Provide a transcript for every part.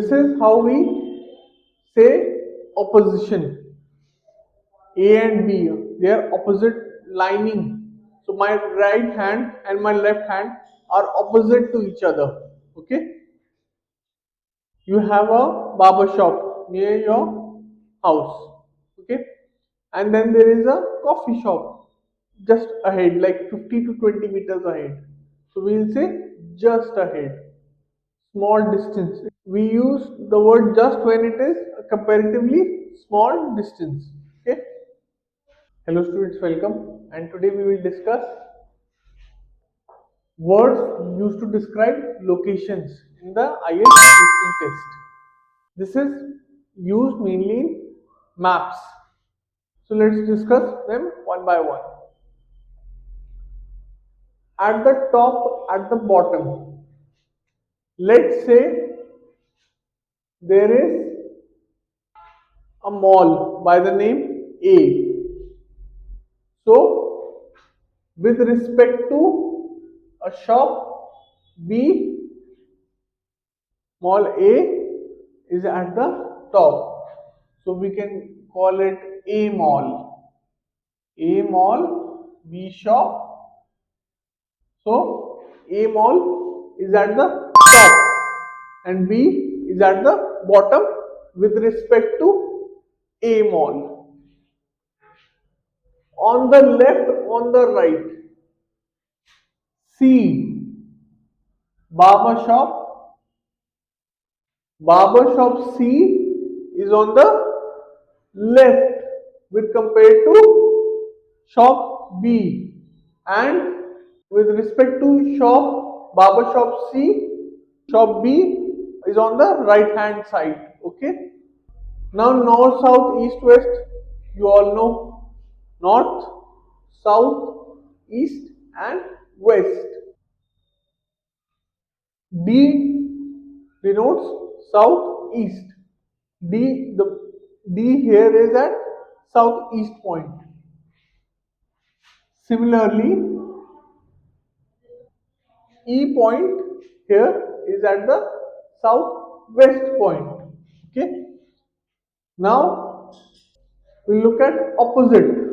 This is how we say opposition. A and B, they are opposite lining. So my right hand and my left hand are opposite to each other. Okay. You have a barber shop near your house. Okay. And then there is a coffee shop just ahead, like 50 to 20 meters ahead. So we'll say just ahead, small distance. We use the word just when it is a comparatively small distance. Okay. Hello students, welcome. And today we will discuss words used to describe locations in the IELTS listening test. This is used mainly in maps. So let's discuss them one by one. At the top, at the bottom, let's say there is a mall by the name A. So, with respect to a shop B, mall A is at the top. So, we can call it A mall. A mall, B shop. So, A mall is at the top and B is at the bottom with respect to A mall. On the left, on the right, C, barber shop. Barber shop C is on the left with compared to shop B, and with respect to shop barber shop C, shop B is on the right hand side. Okay. Now north, south, east, west, you all know north, south, east and west. D denotes southeast. The D here is at southeast point. Similarly, E point here is at the southwest point. Okay. Now we look at opposite.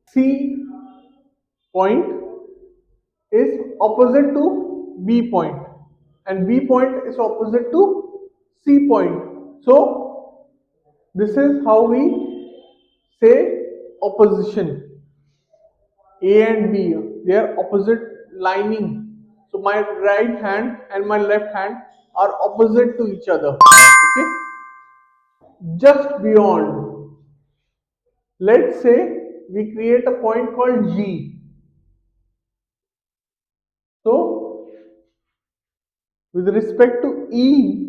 C point is opposite to B point, and B point is opposite to C point. So this is how we say opposition. A and B, they are opposite lining. So my right hand and my left hand are opposite to each other. Okay. Just beyond, let's say we create a point called G. So with respect to E,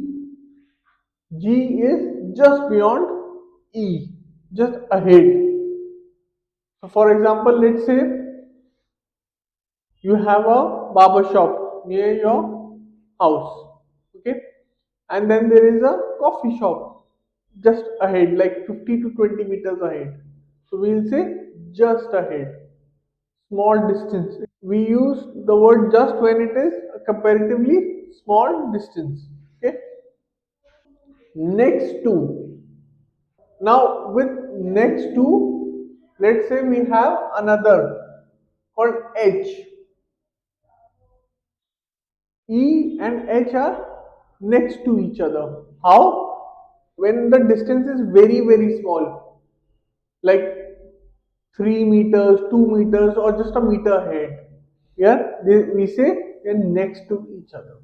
G is just beyond E, just ahead. So for example, let's say you have a barber shop near your house. Okay. And then there is a coffee shop just ahead, like 50 to 20 meters ahead. So we'll say just ahead, small distance. We use the word just when it is a comparatively small distance. Okay. Next to. Now with next to, let's say we have another called H. E and H are next to each other. How? When the distance is very, very small, like 3 meters, 2 meters, or just a meter ahead. Yeah, we say they're next to each other.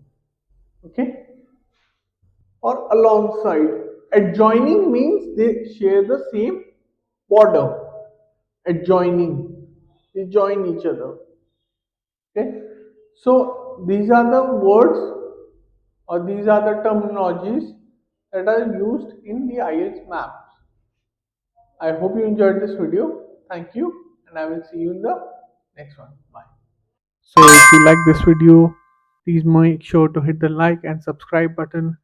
Okay? Or alongside. Adjoining means they share the same border. Adjoining. They join each other. Okay? So these are the words or these are the terminologies that are used in the IELTS maps. I hope you enjoyed this video. Thank you, and I will see you in the next one. Bye. So if you like this video, please make sure to hit the like and subscribe button